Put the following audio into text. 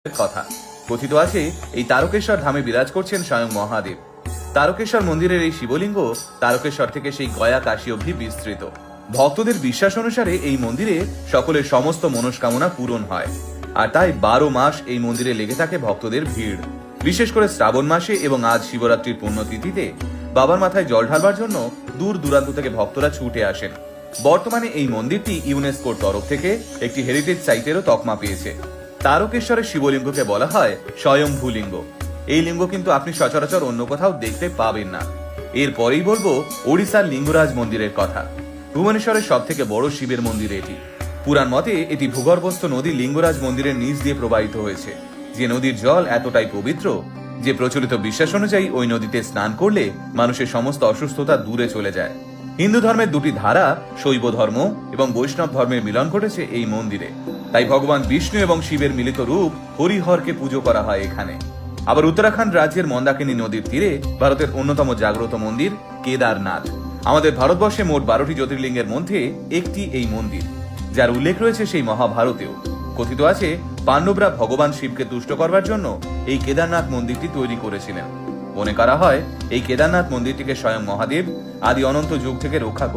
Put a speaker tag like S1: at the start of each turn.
S1: কথা কথিত আছে এই তারকেশ্বর ধামে বিরাজ করছেন স্বয়ং মহাদেব। তারকেশ্বর মন্দিরের এই শিবলিঙ্গ তারকেশ্বর থেকে সেই গয়া কাশী অবধি বিস্তৃত। ভক্তদের বিশ্বাস অনুসারে এই মন্দিরে সকলের সমস্ত মনস্কামনা পূরণ হয়, আর তাই 12 মাস এই মন্দিরে লেগে থাকে ভক্তদের ভিড়। বিশেষ করে শ্রাবণ মাসে এবং আজ শিবরাত্রির পুণ্যতিথিতে বাবার মাথায় জল ঢালবার জন্য দূর দূরান্ত থেকে ভক্তরা ছুটে আসেন। বর্তমানে এই মন্দিরটি ইউনেস্কোর তরফ থেকে একটি হেরিটেজ সাইটেরও তকমা পেয়েছে। তারকেশ্বরের শিবলিঙ্গকে বলা হয় স্বয়ম্ভু লিঙ্গ। এই লিঙ্গ কিন্তু আপনি সচরাচর অন্য কোথাও দেখতে পাবেন না। এরপরেই বলবো ওড়িশার লিঙ্গরাজ মন্দিরের কথা। ভুবনেশ্বরের সব থেকে বড় শিবের মন্দির এটি। পুরাণ মতে এটি ভূগর্ভস্থ নদী লিঙ্গরাজ মন্দিরের নিচ দিয়ে প্রবাহিত হয়েছে, যে নদীর জল এতটাই পবিত্র যে প্রচলিত বিশ্বাস অনুযায়ী ওই নদীতে স্নান করলে মানুষের সমস্ত অসুস্থতা দূরে চলে যায়। হিন্দু ধর্মের দুটি ধারা, শৈব ধর্ম এবং বৈষ্ণব ধর্মের মিলন ঘটেছে এই মন্দিরে। তাই ভগবান বিষ্ণু এবং শিবের মিলিত রূপ হরিহরকে পুজো করা হয় এখানে। আবার উত্তরাখণ্ড রাজ্যের মন্দাকিনী নদীর তীরে ভারতের অন্যতম জাগ্রত মন্দির কেদারনাথ। আমাদের ভারতবর্ষে মোট 12টি জ্যোতির্লিঙ্গের মধ্যে একটি এই মন্দির, যার উল্লেখ রয়েছে সেই মহাভারতেও। কথিত আছে পাণ্ডবরা ভগবান শিবকে তুষ্ট করবার জন্য এই কেদারনাথ মন্দিরটি তৈরি করেছিলেন। মনে করা হয় এই কেদারনাথ মন্দিরটিকে স্বয়ং মহাদেব আদি অনন্ত যুগ থেকে রক্ষা